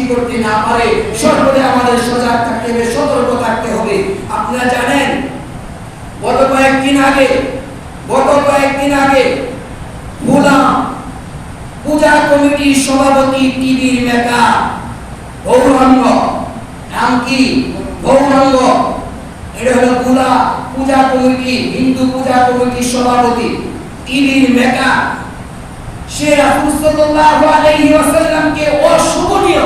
করতে না পারে সর্বদা আমাদের সজাগ থাকতে হবে, সতর্ক থাকতে হবে। আপনারা জানেন গত কয়েকদিন আগে ভোলা পূজা কমিটির সভাপতি টিভির মেকা গৌরাঙ্গ, নাম কি গৌরাঙ্গ, এটা হলো ভোলা পূজা কমিটি, হিন্দু পূজা কমিটির সভাপতি টিভির মেকা, সে রাসূল সাল্লাল্লাহু আলাইহি ওয়াসাল্লামকে অশোভনীয়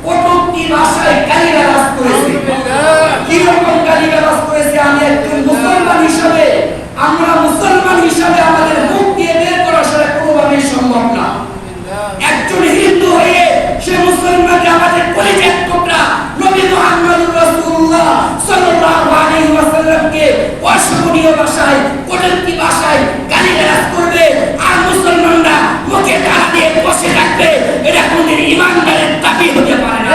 কটূক্তি ভাষায় গালিগালাজ করেছে। কি রকম গালিগালাজ করেছে আমি একজন মুসলমান হিসেবে, আমরা মুসলমান হিসেবে আমাদের মুখ দিয়ে বের করা সেটা কোনোভাবেই সম্ভব না। একজন হিন্দু হয়ে সে মুসলমানকে আমাদের কলিজার টুকরা নবী মুহাম্মদুর রাসূলুল্লাহ সাল্লাল্লাহু আলাইহি ওয়াসাল্লামকে অশোভনীয় ভাষায় কটূক্তি ভাষায় গালিগালাজ করবে আর মুসলমানরা মুখে তালা দিয়ে বসে থাকবে, এটা কোনদিন ঈমানদারের দাবি হতে পারে না।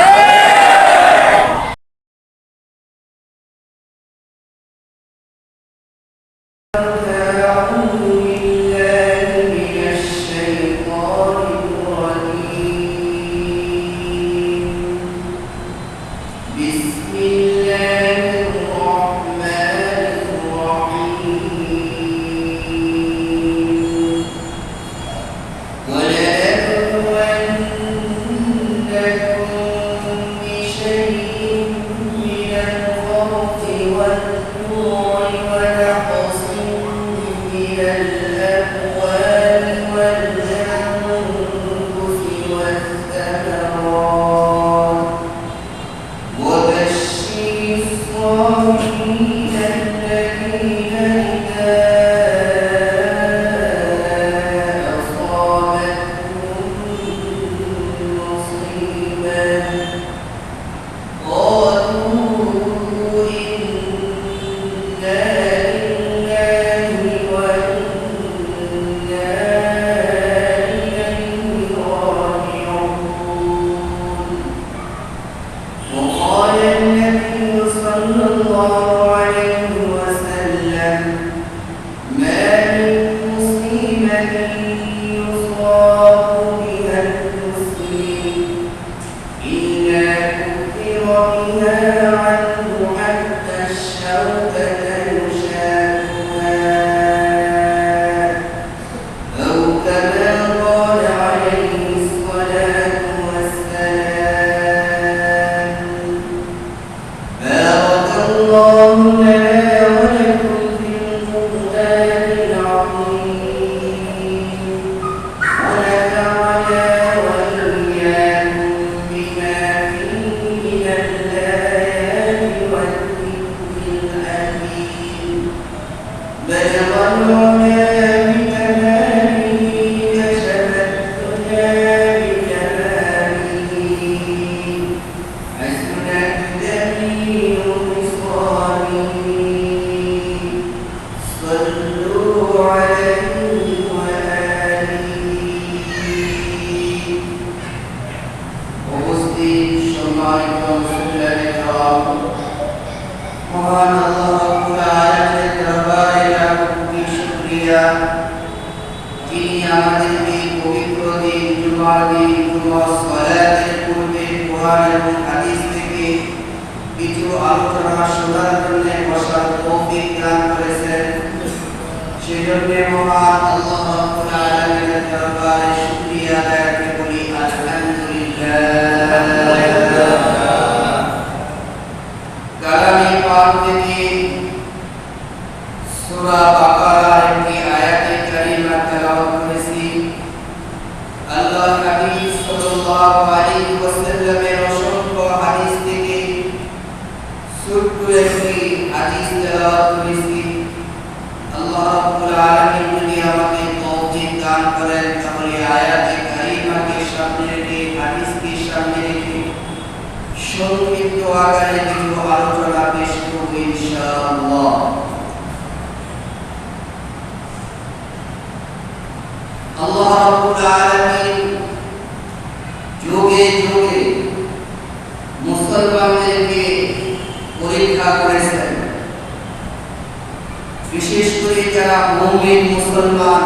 বিশেষ করে যারা মুমিন মুসলমান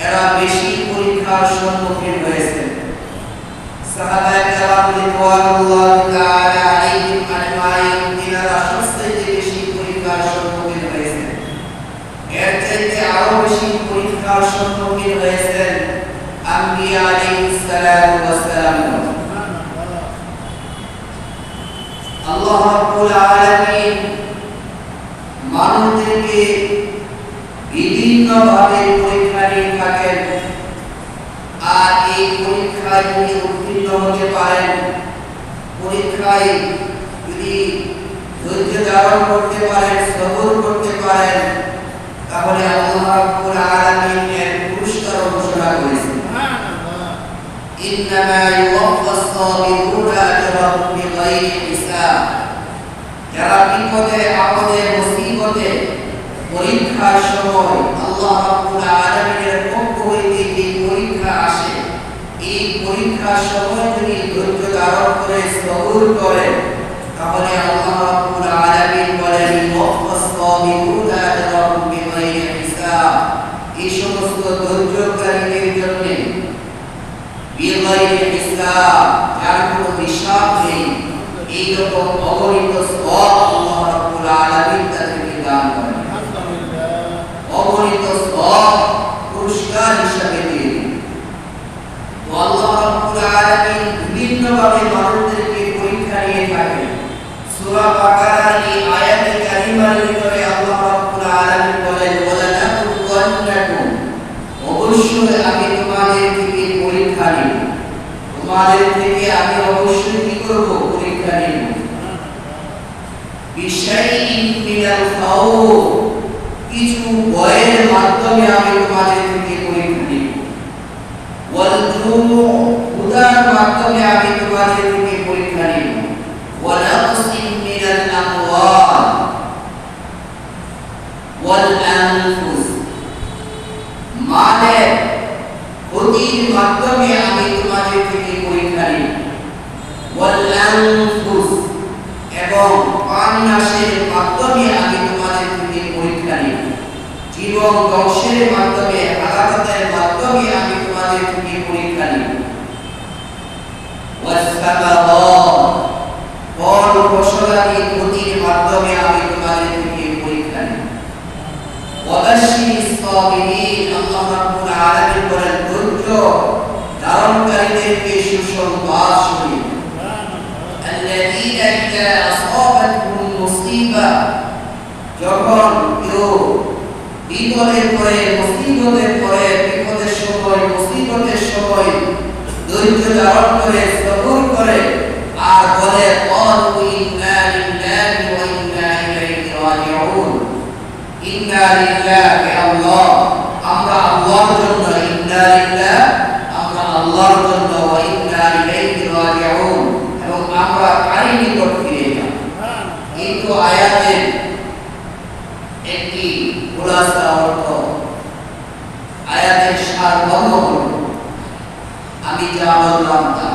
এরা বেশি পরীক্ষার সম্মুখীন হয়েছে। সাহাবায়ে কেরাম রিদওয়ানুল্লাহি তাআলা আলাইহিম আজমাইন তিনারা সবচেয়ে বেশি পরীক্ষার সম্মুখীন হয়েছেন। এর চাইতে আরো বেশি পরীক্ষার সম্মুখীন হয়েছেন আম্বিয়া আলাইহিস সালাতু ওয়াস সালাম। আল্লাহ রাব্বুল আলামিন মানুষদেরকে বিভিন্নভাবে পরীক্ষা নিয়ে থাকেন। আর এই পরীক্ষায় যদি উত্তীর্ণ হতে পারেন, পরীক্ষায় যদি ধৈর্য ধারণ করতে পারেন, সবর করতে পারেন, তাহলে আল্লাহ রাব্বুল আলামিন এর পুরস্কার ঘোষণা করেছেন। ইন্নামা ইউওয়াফাস সাবিরুনা আজরাহুম বিগাইরি হিসাব। যারা বিপদে আপদে মুসিবতে পরীক্ষার সময় আল্লাহ রাব্বুল আলামিনের পক্ষ হইতে যে পরীক্ষা আসে, এই পরীক্ষার সময় যদি ধৈর্য ধারণ করে সবর করে, তাহলে আল্লাহ রাব্বুল আলামিন বলেন ওয়াফাস সাবিরুনা আজরাহুম বিগাইরি হিসাব। এই সমস্ত ধৈর্যকারীদের জন্য বিগাইরি হিসাব, যার কোনো হিসাব নেই, এইরকম অগণিত সওয়াব আল্লাহ রাব্বুল আলামিন তাদেরকে দান করেন। অগণিত সওয়াব পুরস্কার হিসাবে দিয়ে দেন। তো আল্লাহ রাব্বুল আলামিন বিভিন্নভাবে মানুষদেরকে পরীক্ষা নিয়ে থাকেন। সূরা বাকারার এই আয়াতে কারিমার ভিতরে আল্লাহ রাব্বুল আলামিন বলেন ওয়ালা নাকুন্নাকুম, অবশ্যই আমি তোমাদের থেকে পরীক্ষা নিব। তোমাদের থেকে আমি অবশ্যই কি করব? পরীক্ষা নিব। বিশাইইন মিনাল খাউফ, কিছু ভয়ের মাধ্যমে আমি তোমাদের থেকে পরীক্ষা নিব। ওয়াল জুমু, ক্ষুধার মাধ্যমে আমি তোমাদের থেকে পরীক্ষা নিব। ওয়া নাকসিন মিনাল আমওয়াল ওয়াল আনফুস, মালের ক্ষতির মাধ্যমে আমি তোমাদের থেকে পরীক্ষা নিব। ওয়াল আনফুস, এবং প্রাণনাশের মাধ্যমে আমি তোমাদের থেকে পরীক্ষা নিব। জীবন ধ্বংসের মাধ্যমে, হালাকতের মাধ্যমে আমি তোমাদের থেকে পরীক্ষা নিব। ওয়াসসাবাগাত, ফল ফসলাদি ক্ষতির মাধ্যমে আমি তোমাদের থেকে পরীক্ষা নিব। ওয়াবাশশিরিস সাবিরিন, আল্লাহ রাব্বুল আলামিন বলেন ধৈর্য ধারণকারীদেরকে সুসংবাদ শোনান। আল্লাযীনা ইযা আসাবাতহুম মুসিবা, যখন কেউ বিপদের পরে, মুসিবতের পরে, বিপদের সময়, মুসিবতের সময় ধৈর্য ধারণ করে, সবর করে, আর বলে ক্বালু ইন্না লিল্লাহি ওয়া ইন্না ইলাইহি রাজিউন। ইন্না লিল্লাহি, আল্লাহ, আমরা আল্লাহর জন্য, ইন্না লিল্লাহ, আমরা আল্লাহর জন্য, ওয়া ইন্না ইলাইহি রাজিউন, এবং আমরা তারই নিকট ফিরে যাব। এই তো আয়াতের একটি খোলাসা অর্থ, আয়াতের সারমর্ম হল আমি যা বললাম তা।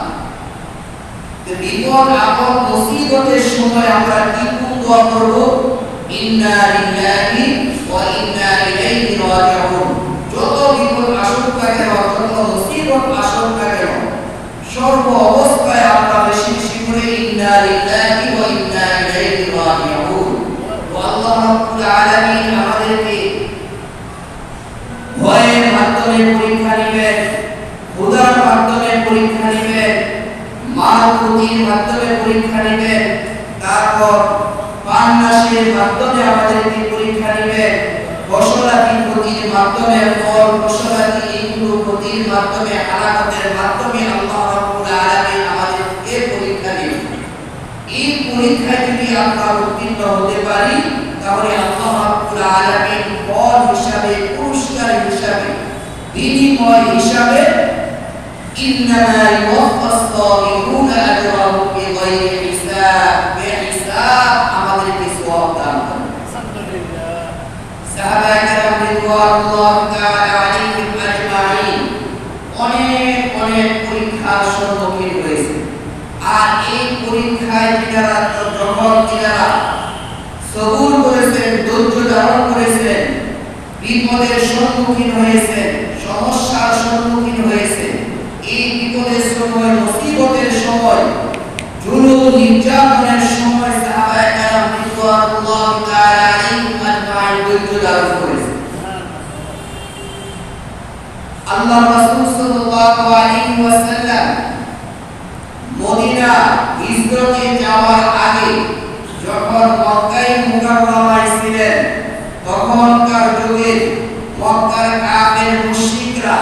বিপদ আপদ মুসিবতের সময় আমরা কি কোন দোয়া করব? ইন্না লিল্লাহি ওয়া ইন্না ইলাইহি রাজিউন। যত বিপদ আসুক না কেন, যত মুসিবত আসুক না কেন, সর্ব অবস্থায় আমরা বেশি বেশি করে ইন্না লিল্লাহি ওয়া ইন্না ইলাইহি রাজিউন। আল্লাহ রাব্বুল আলামিন আমাদেরকে ভয়ের মাধ্যমে পরীক্ষা নেবেন, ক্ষুধার মাধ্যমে পরীক্ষা নেবেন, মাল ক্ষতির মাধ্যমে পরীক্ষা নেবেন, তারপর প্রাণনাশের মাধ্যমে আমাদেরকে পরীক্ষা নেবেন, ফসলাদি ক্ষতির মাধ্যমে, ফল ফসলাদি এগুলো ক্ষতির মাধ্যমে, হালাকতের মাধ্যমে আল্লাহ রাব্বুল আলামিন আমাদেরকে পরীক্ষা নেবেন। এই পরীক্ষায় যদি আমরা উত্তীর্ণ হতে পারি, তাহলে আল্লাহ রাব্বুল আলামিন ফল হিসাবে, পুরস্কার হিসাবে, বিনিময় হিসাবে ইন্নামা ইউওয়াফাস সাবিরুনা আজরাহুম বিগাইরি হিসাব, বেহিসাব আমাদেরকে সওয়াব দান করেন। আলহামদুলিল্লাহ। সাহাবায়ে কেরাম রিদওয়ানুল্লাহি তাআলা আলাইহিম আজমাইন অনেক অনেক পরীক্ষার সম্মুখীন হয়েছে। আর এই পরীক্ষায় যখন তিনারা সবুর করেছেন, ধৈর্য ধারণ করেছেন, বিপদের সম্মুখীন হয়েছেন, সমস্যার সম্মুখীন হয়েছেন, এই বিপদের সময় মুসিবতের সময় জুলুম নির্যাতনের সময় সাহাবায়ে কেরাম রিদওয়ানুল্লাহ তাআলা আলাইহিম আজমাইন ধৈর্য ধারণ করেছেন। আল্লাহ রাসূল সাল্লাল্লাহু আলাইহি ওয়াসাল্লাম মদিনা হিজরতে যাওয়ার আগে যখন মক্কায় মুকাররমায় ছিলেন তখনকার যুগে মক্কার কাফের মুশরিকরা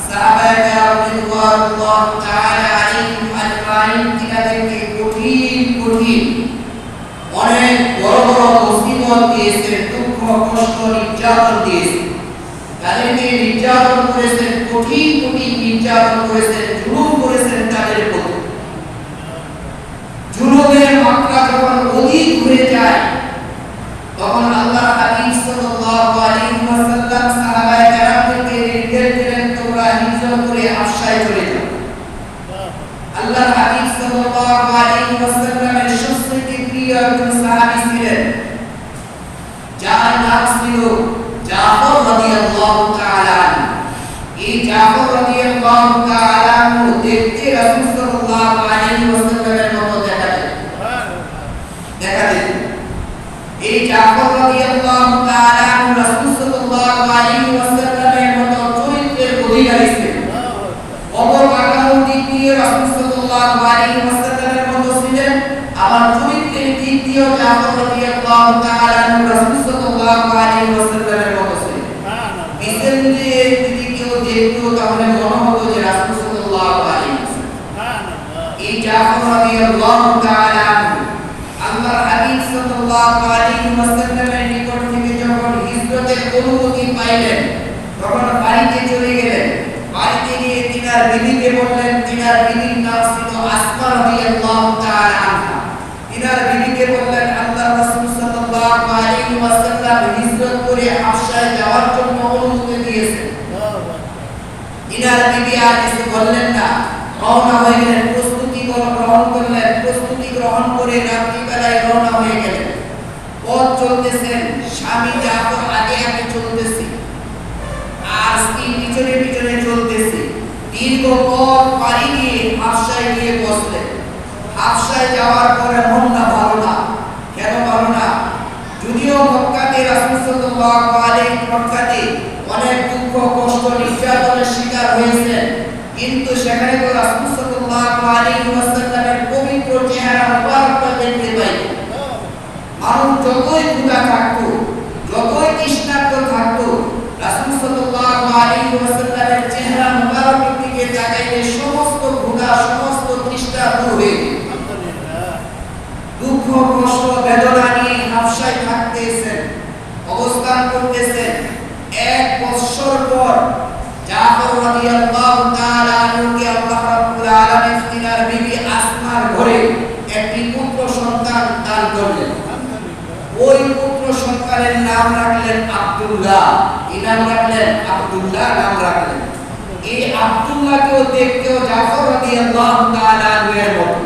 সাহাবায়ে কেরাম রিদওয়ানুল্লাহ তাআলা আলাইহিম আজমাইন তিনাদেরকে কঠিন অনেক বড় বড় মুসিবত দিয়েছে, দুঃখ কষ্ট নির্যাতন দিয়েছে, তাদেরকে নির্যাতন করেছেন, কঠিন নির্যাতন করেছেন, জুলুম করেছেন তাদের উপর। জুলুমের মাত্রা যখন অধিক হয়ে যায় তখন আল্লাহ হাবিব সাল্লাল্লাহু আলাইহি ওয়াসাল্লাম সাহাবায়ে কেরামকে নির্দেশ দিলেন, তোমরা হিজরত করে হাবশায় চলে যাও। আল্লাহ হাবিব সাল্লাল্লাহু আলাইহি ওয়াসাল্লামের সবচেয়ে প্রিয় একজন সাহাবী ছিলেন যার নাম ছিল জাফর রাদিয়াল্লাহু তাআলা। এই জাফর রাদিয়াল্লাহু তাআলা দেখতে রাসূল সাল্লাল্লাহু আলাইহি ওয়াসাল্লামের মতো দেখা যেত। এই জাফর রাদিয়াল্লাহু তাআলা রাসূল সাল্লাল্লাহু আলাইহি ওয়াসাল্লামের মতো চরিত্রের অধিকারী ছিলেন। অবকাঠামোর দিক দিয়ে রাসূল সাল্লাল্লাহু আলাইহি ওয়াসাল্লামের মতো ছিলেন, আবার চরিত্রের দিক দিয়েও জাফর রাদিয়াল্লাহু তাআলা রাসূল সাল্লাল্লাহু আলাইহি ওয়াসাল্লামের মতো ছিলেন। বিশেষ যদি কেউ দেখতো তাহলে মনে হতো যে রাসূল সাল্লাল্লাহু আলাইহি ওয়াসাল্লাম। এই জাফর রাদিয়াল্লাহু তাআলা আল্লাহর হাবিব সাল্লাল্লাহু আলাইহি ওয়াসাল্লামের নিকট থেকে যখন হিজরতের অনুমতি পাইলেন তখন বাড়িতে চলে গেলেন। বাড়িতে গিয়ে তিনার বিবিকে বললেন, তিনার বিবির নাম ছিল আসমা রাদিয়াল্লাহু তাআলা আনহা। তিনার বিবিকে বললেন, আল্লাহর রাসূল সাল্লাল্লাহু আলাইহি ওয়াসাল্লাম হিজরত করে হাবশায় যাওয়ার জন্য অনুমতি দিয়েছেন। তিনার বিবি আর কিছু বললেন না, রওনা হয়ে গেলেন, প্রস্তুতি গ্রহণ করলেন। প্রস্তুতি গ্রহণ করে রাত্রিবেলায় রওনা হয়ে গেলেন। পথ চলতেছেন, স্বামী জাফর আগে চলতেছে আর স্ত্রী পিছনে চলতেছে। দীর্ঘ পথ পাড়ি দিয়ে হাবশায় গিয়ে বসলেন। হাবশায় যাওয়ার পরে মনটা ভালো না। কেন ভালো না? যদিও মক্কাতে রাসূল সাল্লাল্লাহু আলাইহি মক্কাতে অনেক দুঃখ কষ্ট নির্যাতনের শিকার হয়েছেন, কিন্তু সেখানে তো রাসূল সাল্লাল্লাহু আলাইহি ওয়াসাল্লামের পবিত্র চেহারা মুবারকটা দেখতে পাই। মানুষ যতই ক্ষুধা থাকতো, যতই তৃষ্ণার্ত থাকতো, রাসূল সাল্লাল্লাহু আলাইহি ওয়াসাল্লামের চেহারা মুবারকের দিকে তাকাইলে সমস্ত ক্ষুধা সমস্ত তৃষ্ণা দূর হয়ে যেত। দুঃখ কষ্ট বেদনা নিয়ে হাবশায় থাকতেছেন, অবস্থান করতেছেন। এক বছর পর জাফর রাদিয়াল্লাহু তাআলা আনহুকে আল্লাহ রাব্বুল আলামিন তিনার বিবি আসমার ঘরে একটি পুত্র সন্তান দান করলেন। ওই পুত্র সন্তানের নাম রাখলেন আব্দুল্লাহ। নাম রাখলেন। এই আব্দুল্লাহকেও দেখতেও জাফর রাদিয়াল্লাহু তাআলা আনহুর মতো।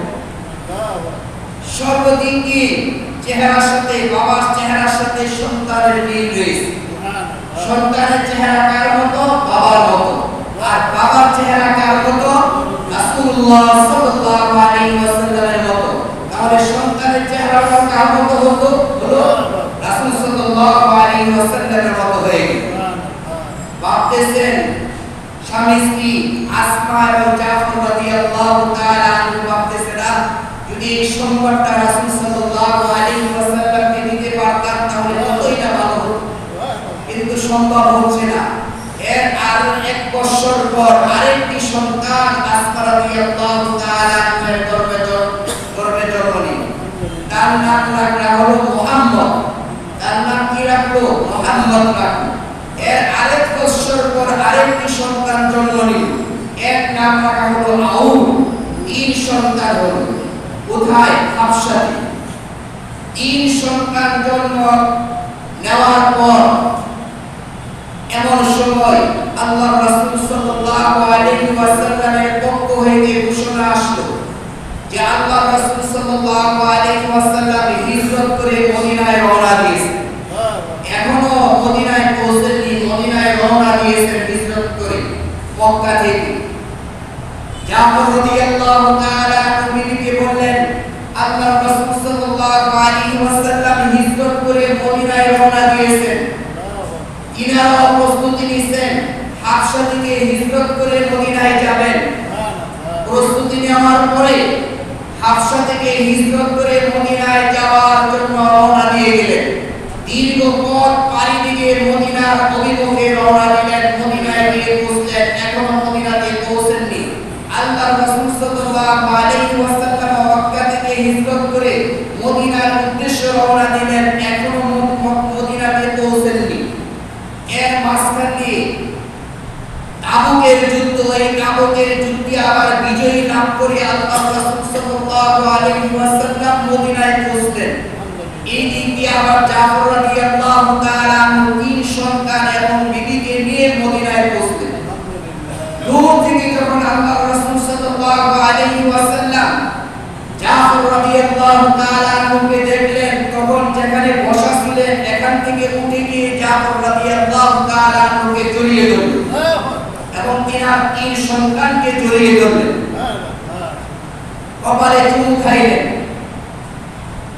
সর্বদিক দিয়ে চেহারার সাথে বাবার চেহারার সাথে সন্তানের মিল রয়েছে। সন্তানের চেহারা কার মতো? বাবার মতো। আর বাবার চেহারা কার মতো? রাসূলুল্লাহ সাল্লাল্লাহু আলাইহি ওয়াসাল্লামের মতো। তাহলে সন্তানের চেহারাটা কার মতো হলো? রাসূল সাল্লাল্লাহু আলাইহি ওয়াসাল্লামের মতো হয়ে গেল। ভাবতেছেন স্বামী স্ত্রী আসমা এবং জাফর রাদিয়াল্লাহু তাআলা আনহু ভাবতেছেন, যদি এই সংবাদটা রাসূল সাল্লাল্লাহু আলাইহি ওয়াসাল্লামকে দিতে পারতাম তাহলে কতই না ভালো হতো, কিন্তু সম্ভব হচ্ছে না। এর আর এক বছর পর আরেকটি সন্তান আসমা রাদিয়াল্লাহু তাআলা আনহার গর্ভে জন্ম নিল। তার নাম রাখা হলো মুহাম্মদ। তার নাম কি রাখলো? মুহাম্মদ রাখলো। এর আরেক বছর পর আরেকটি সন্তান জন্ম নিল। এক নাম রাখা হলো আউন। তিন সন্তান হলো। কোথায়? হাবশাতে। তিন সন্তান জন্ম নেওয়ার পর এমন সময় আল্লাহ রাসূল সাল্লাল্লাহু আলাইহি ওয়াসাল্লামের পক্ষ হইতে ঘোষণা আসলো যে আল্লাহ রাসূল সাল্লাল্লাহু আলাইহি ওয়াসাল্লাম হিজরত করে মদিনায় রওনা দিয়েছেন। এখনো মদিনায় পৌঁছেননি, মদিনায় রওনা দিয়েছেন হিজরত করে মক্কা থেকে। জাফর রাদিয়াল্লাহু তাআলা নবীকে বললেন, আল্লাহর রাসূল সাল্লাল্লাহু আলাইহি ওয়াসাল্লাম হিজরত করে মদিনায় রওনা দিয়েছেন। ইনারাও প্রস্তুতি নিছেন, হাবশা থেকে হিজরত করে মদিনায় যাবেন। প্রস্তুতি নেওয়ার পরে হাবশা থেকে হিজরত করে মদিনায় যাওয়ার জন্য রওনা দিয়ে গেলেন। দীর্ঘ পথ পাড়ি দিয়ে মদিনার অভিমুখে রওনা দিলেন। মদিনায় গিয়ে পৌঁছলেন, এখনো মদিনাতে পৌঁছেননি। আল্লাহর রাসূল সাল্লাল্লাহু আলাইহি ওয়াসাল্লাম মক্কা থেকে হিজরত করে মদিনার উদ্দেশ্যে রওনা দিলেন, এখনো মদিনাতে পৌঁছেননি। এর মাঝখানে তাবুকের যুদ্ধ, এই তাবুকের যুদ্ধে আবার বিজয়ী লাভ করে আল্লাহর রাসূল সাল্লাল্লাহু আলাইহি ওয়াসাল্লাম মদিনায় পৌঁছলেন। এই দিক দিয়ে আবার জাফর রাদিয়াল্লাহু তাআলা তিন সন্তান এবং বিবিকে নিয়ে মদিনায় পৌঁছলেন। দূর থেকে যখন আল্লাহর রাসূল সাল্লাল্লাহু আলাইহি ওয়াসাল্লাম জাফর রাদিয়াল্লাহু তাআলাকে দেখলেন, তখন যেখানে বসা ছিলেন এখান থেকে উঠে গিয়ে জাফর রাদিয়াল্লাহু তাআলাকে জড়িয়ে ধরলেন এবং তিনার তিন সন্তানকে জড়িয়ে ধরলেন, কপালে চুমু খাইলেন।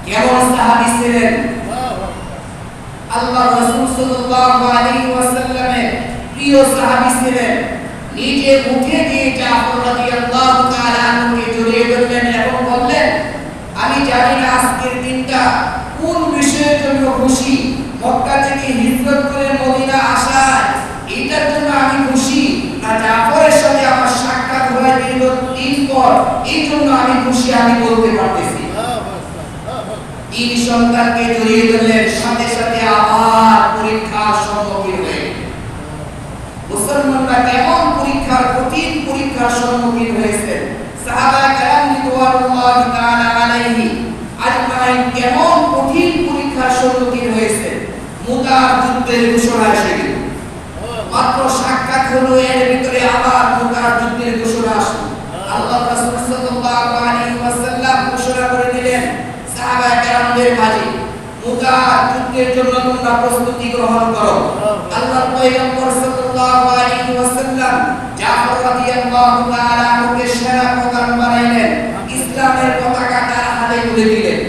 কেমন সাহাবী ছিলেন! আল্লাহর রাসূল সাল্লাল্লাহু আলাইহি ওয়াসাল্লামের প্রিয় সাহাবী ছিলেন। নিজে উঠে গিয়ে জাফর রাদিয়াল্লাহু তাআলাকে জড়িয়ে ধরলেন এবং বললেন, আমি জানি না আজকের দিনটা কোন বিষয়ের জন্য খুশি। মক্কা থেকে হিজরত করে মদিনা আসা, এটার জন্য আমি খুশি না জাফরের সাথে আমার সাক্ষাৎ হওয়ার দীর্ঘ 3 পর, এই জন্য আমি খুশি, আমি বলতে পারতেছি। তিন সন্তানকে জড়িয়ে ধরলেন, সাথে সাথে আবার পরীক্ষার সম্মুখীন হয়ে মুসলমানরা কেমন পরীক্ষার, কঠিন পরীক্ষার সম্মুখীন হয়েছেন। সাহাবায়ে কেরাম রিদওয়ানুল্লাহি তাআলা আলাইহি আজমাইন কেমন কঠিন পরীক্ষার সম্মুখীন হয়েছেন। মুতার যুদ্ধের ঘোষণা এসে গেল, মাত্র সাক্ষাৎ হলো, এর ভিতরে আবার মুতার যুদ্ধের ঘোষণা আসলো। আল্লাহর রাসূল সাল্লাল্লাহু আলাইহি ওয়াসাল্লাম ঘোষণা করে দিলেন সাহাবায়ে কেরামদের মাঝে, মুতার যুদ্ধের জন্য তোমরা প্রস্তুতি গ্রহণ করো। আল্লাহর পয়গম্বর সাল্লাল্লাহু আলাইহি ওয়াসাল্লাম জাফর রাদিয়াল্লাহু তাআলাকে সেনা প্রধান বানাইলেন, ইসলামের পতাকা তার হাতে তুলে দিলেন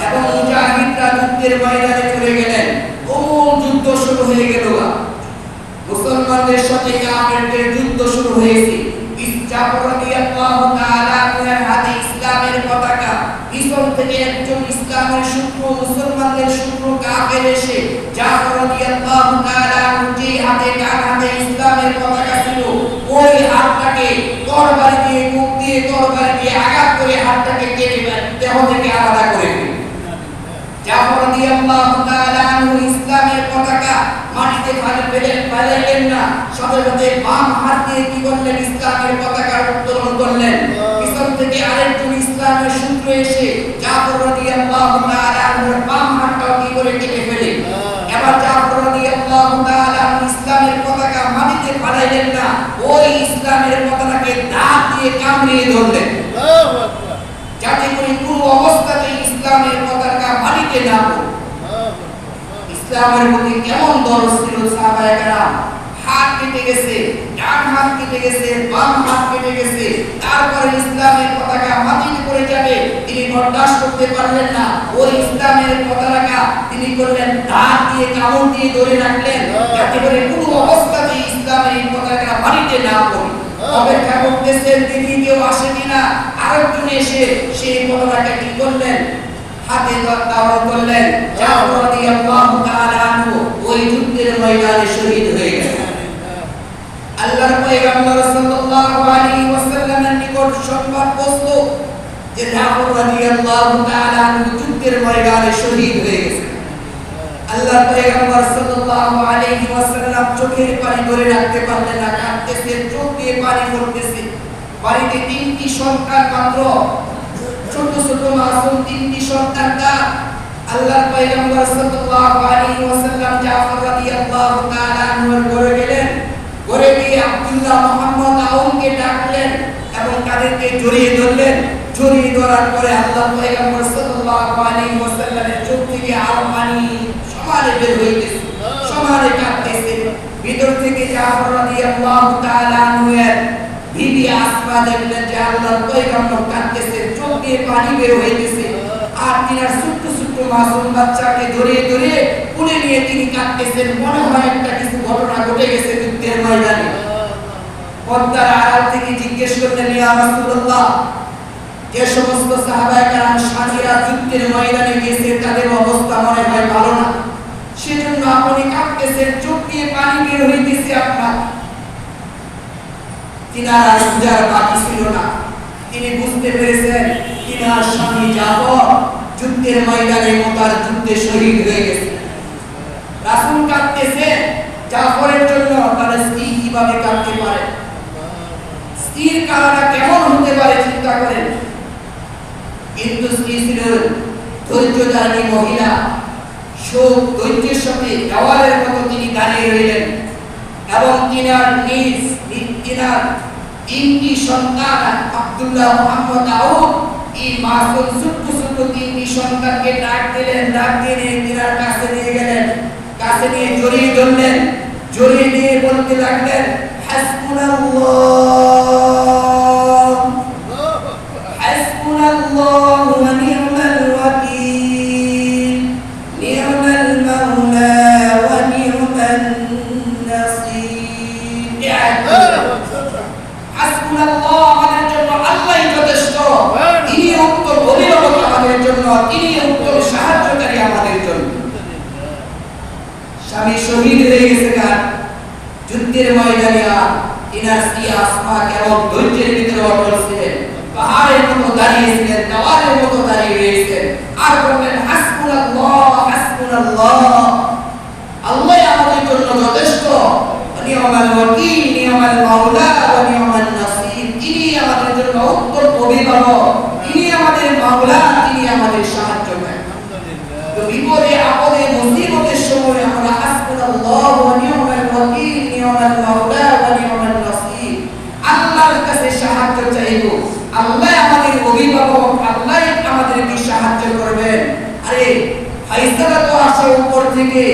এবং মুজাহিদরা যুদ্ধের ময়দানে চলে গেলেন। ওমর যুদ্ধ শুরু হয়ে গেল, মুসলমানদের সাথে কাফেরদের যুদ্ধ শুরু হয়েছে। জাফর রাদিয়াল্লাহু তাআলার হাতে ইসলামের পতাকা, পিছন থেকে একজন ইসলামের শত্রু, মুসলমানদের শত্রু কাফের এসে জাফর রাদিয়াল্লাহু তাআলার যে হাতে, ডান হাতে ইসলামের পতাকা ছিল, ওই হাতটাকে তরবারি দিয়ে, মুখ দিয়ে তরবারি দিয়ে আঘাত করে হাতটাকে কেটে দেহ থেকে আলাদা করে দিলেন। জাফর রাদিয়াল্লাহু তাআলা ইসলামের পতাকা মাটিতে ফেলাইলেন না, সাথে সাথে বাম হাত দিয়ে কি করলেন, ইসলামের পতাকা উত্তোলন করলেন। পিছন থেকে আরেকজন ইসলামের শত্রু এসে জাফর রাদিয়াল্লাহু তাআলার বাম হাতটাও কি করে কেটে ফেলে। এবার জাফর রাদিয়াল্লাহু তাআলা ইসলামের পতাকা মাটিতে ফেলাইলেন না, ওই ইসলামের পতাকাকে দাঁত দিয়ে কামড়িয়ে ধরলেন, যাতে করে কোনো অবস্থাতেই ইসলামের পতাকা মাটিতে না পড়ে। ইসলামের প্রতি কেমন দরদ ছিল সাহাবায়ে কেরাম! হাত কেটে গেছে, ডান হাত কেটে গেছে, বাম হাত কেটে গেছে, তারপরে ইসলামের পতাকা মাটিতে পড়ে যাবে, তিনি বরদাস্ত করতে পারলেন না। ওই ইসলামের পতাকা তিনি করলেন দাঁত দিয়ে কামড় দিয়ে ধরে রাখলেন, যাতে করে কোনো অবস্থাতেই ইসলামের পতাকা মাটিতে না পড়ে। অপেক্ষা করতেছেন দেখি কেউ আসে কিনা। আরেকজন এসে সেই পতাকাকে কি করলেন, হাতে ধারণ করলেন। জাফর রাদিয়াল্লাহু তাআলা আনহু ওই যুদ্ধের ময়দানে শহীদ হয়ে গেলেন। আল্লাহর পয়গম্বর সাল্লাল্লাহু আলাইহি ওয়াসাল্লামের নিকট সংবাদ পৌঁছলো যে জাফর রাদিয়াল্লাহু তাআলা আনহু যুদ্ধের ময়দানে শহীদ হয়ে গেছেন। আল্লাহর পয়গম্বর সাল্লাল্লাহু আলাইহি ওয়াসাল্লাম চোখের পানি ধরে রাখতে পারলেন না, কাঁদতেছে, চোখ দিয়ে পানি পড়তেছে। বাড়িতে তিনটি সন্তান, মাত্র ছোট ছোট মাসুম তিনটি সন্তান। আল্লাহর পয়গম্বর সাল্লাল্লাহু আলাইহি ওয়াসাল্লাম জাফর রাদিয়াল্লাহু তাআলা আনহুর ঘরে গেলেন। ঘরে গিয়ে আব্দুল্লাহ, মুহাম্মদ, আউনকে ডাকলেন এবং তাদেরকে জড়িয়ে ধরলেন। জড়িয়ে ধরার পরে আল্লাহর পয়গম্বর সাল্লাল্লাহু আলাইহি ওয়াসাল্লামের চোখ থেকে আরো পানি সমানে বের হইতেছে, সমানে কাঁদতেছে। ভিতর থেকে জাফর রাদিয়াল্লাহু তাআলা আনহুর বিবি আসমা দেখলেন যে আল্লাহর পয়গম্বর কাঁদতেছে, চোখ দিয়ে পানি বের হইতেছে, আর তিনার ছোট্ট ছোট্ট মাসুম বাচ্চাকে ধরে ধরে কোলে নিয়ে তিনি কাঁদতেছেন। মনে হয় একটা কিছু ঘটনা ঘটে গেছে যুদ্ধের ময়দানে। পর্দার আড়াল থেকে জিজ্ঞেস করলেন, ইয়া রাসূলুল্লাহ, যে সমস্ত সাহাবায়ে কেরাম সাথীরা যুদ্ধের ময়দানে গেছে তাদের অবস্থা মনে হয় ভালো না, সেজন্য আপনি কাঁদতেছেন, চোখ দিয়ে পানি বের হইতেছে আপনার। তিনার আর বুঝার বাকি ছিল না। তিনি বুঝতে পেরেছেন তিনার স্বামী জাফর যুদ্ধের ময়দানে মোতার যুদ্ধে শহীদ হয়ে গেছে। রাসূল কাঁদতেছেন জাফরের জন্য, তাহলে স্ত্রী কিভাবে কাঁদতে পারে? স্ত্রীর কান্না কেমন হতে পারে চিন্তা করেন। কিন্তু স্ত্রী ছিল ধৈর্যধারী মহিলা, শোক ধৈর্যের সাথে দেওয়ালের মতো তিনি দাঁড়িয়ে রইলেন। এবং তিনার তিনটি সন্তান আব্দুল্লাহ, মুহাম্মদ, আউদ, এই মাসুম ছোট্ট ছোট্ট তিনটি সন্তানকে ডাক দিলেন। ডাক দিয়ে তিনার কাছে নিয়ে গেলেন, কাছে নিয়ে জড়িয়ে ধরলেন, জড়িয়ে দিয়ে বলতে লাগলেন, হাসবুনাল্লাহ হাসবুনাল্লাহু ওয়া নি'মাল ওয়াকিল, নি'মাল মাওলা ওয়া নি'মান নাসীর। হাসবুনাল্লাহ আমাদের জন্য আল্লাহই যথেষ্ট, তিনি উত্তম অভিভাবক আমাদের জন্য, তিনি উত্তম সাহায্যকারী আমাদের জন্য। স্বামী শহীদ হয়ে গেছে কার যুদ্ধের ময়দানে, তিনার স্ত্রী আসমা কেমন ধৈর্যের ভিতরে অটল ছিলেন, পাহাড়ের মতো দাঁড়িয়েছিলেন, দেওয়ালের মতো দাঁড়িয়ে রয়েছেন, আর বললেন হাসবুনাল্লাহ হাসবুনাল্লাহ, আল্লাহ আমাদের জন্য যথেষ্ট, নি'মাল ওয়াকিল, নি'মাল মাওলা ওয়া নি'মান নাসীর, তিনি আমাদের জন্য উত্তম অভিভাবক, তিনি আমাদের মাওলা, তিনি আমাদের সাহায্যকারী। তো বিপদে আপদে মুসিবতের সময় আমরা হাসবুনাল্লাহ ওয়া নি'মাল ওয়াকিল, নি'মাল মাওলা ওয়া নি'মান নাসীর, আল্লাহর কাছে সাহায্য চাইব। আল্লাহ আমাদের অভিভাবক, আল্লাহ আমাদেরকে সাহায্য করবেন। আরে ফায়সালা তো আসে উপর থেকে,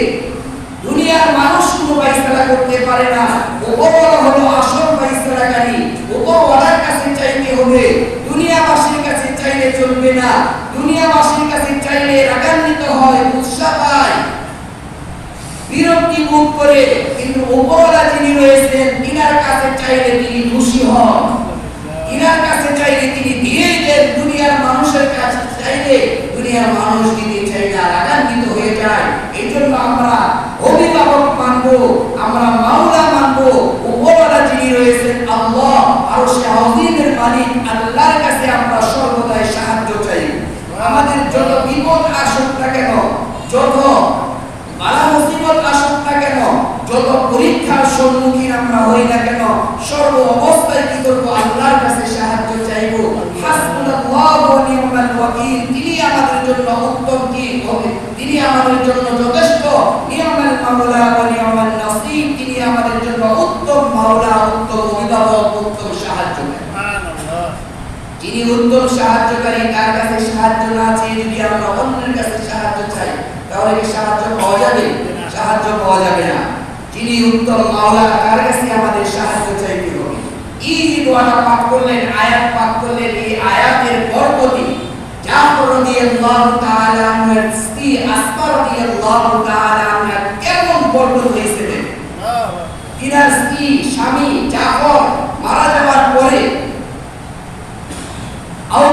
দুনিয়ার মানুষ কোনো ফায়সালা করতে পারে না। উপরওয়ালা হলো আসল ফায়সালাকারী, উপরওয়ালার কাছে চাইতে হবে, দুনিয়াবাসীর কাছে চাইলে চলবে না। দুনিয়াবাসীর কাছে চাইলে রাগান্বিত হয়, উৎসাহ পায়, বিরক্তি বোধ করে। কিন্তু উপরওয়ালা যিনি রয়েছেন তিনার কাছে চাইলে তিনি খুশি হন, তিনার কাছে চাইলে তিনি দিয়ে দেন। দুনিয়ার মানুষের কাছে চাইলে দুনিয়ার মানুষ দিতে চাই না, রাগান্বিত হয়ে যায়। এই জন্য আমরা অভিভাবক মানবো, আমরা মাওলা মানবো, উপরওয়ালা যিনি রয়েছেন আল্লাহ, আরশে আযীমের মালিক আল্লাহর কাছে আমরা সর্বদাই সাহায্য চাই। আমাদের যত বিপদ আসুক না কেন, যত বালা মুসিবত আসুক না কেন, যত পরীক্ষার সম্মুখীন আমরা হই না কেন, সর্ব অবস্থায় কি করব? আল্লাহর কাছে সাহায্য চাইব। হাসবুনাল্লাহু ওয়া নি'মাল ওয়াকিল, তিনি আমাদের জন্য উত্তম কি হবে, তিনি আমাদের জন্য যথেষ্ট। নি'মাল মাওলা ওয়া নি'মান নাসীর, তিনি আমাদের জন্য উত্তম মাওলা, উত্তম অভিভাবক, উত্তম সাহায্যকারী। সুবহানাল্লাহ, যিনি উত্তম সাহায্যকারী, তার কাছে সাহায্য না চেয়ে যদি আমরা অন্যের কাছে সাহায্য চাই, তাহলে কি সাহায্য পাওয়া যাবে? সাহায্য পাওয়া যাবে না। যিনি উত্তম মাওলা, তার কাছে আমাদের সাহায্য চাইতে হবে। এই যে দোয়াটা পাঠ করলেন, আয়াত পাঠ করলেন, এই আয়াতের বরকতে জাফর রাদিয়াল্লাহু তাআলা আনহুর স্ত্রী আসমা রাদিয়াল্লাহু তাআলা আনহা কেমন বরকত হয়েছে। তিনার স্ত্রী স্বামী জাফর মারা যাওয়ার পরে, আবু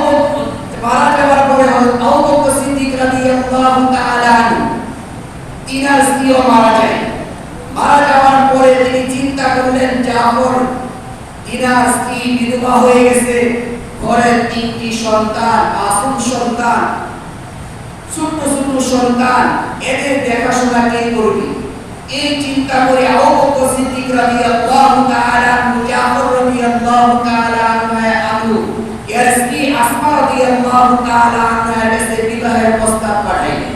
বকর সিদ্দিক রাদিয়াল্লাহু তাআলা আনহু তিনার স্ত্রীও মারা যায়। মারা যাওয়ার পরে তিনি চিন্তা করলেন জাফর, তিনার স্ত্রী বিধবা হয়ে গেছে, ঘরের তিনটি সন্তান, মাসুম সন্তান, ছোট ছোট সন্তান, এদের দেখাশোনা কে করবে? এই চিন্তা করে আবু বকর সিদ্দিক রাদিয়াল্লাহু তাআলা আনহু জাফর রাদিয়াল্লাহু তাআলা আনহু এর স্ত্রী আসমা রাদিয়াল্লাহু তাআলা আনহার কাছে বিবাহের প্রস্তাব পাঠাইলেন।